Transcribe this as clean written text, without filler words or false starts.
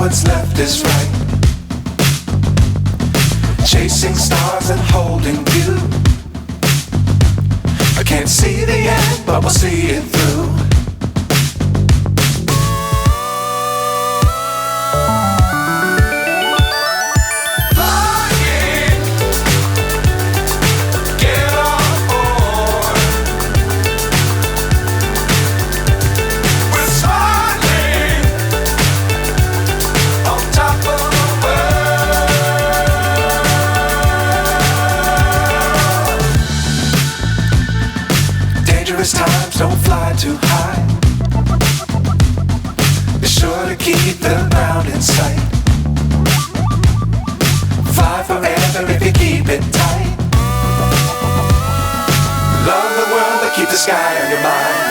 what's left is right. Chasing stars and holding you. I can't see the end, but we'll see it through. Times don't fly too high. Be sure to keep the ground in sight. Fly forever if you keep it tight. Love the world, but keep the sky on your mind.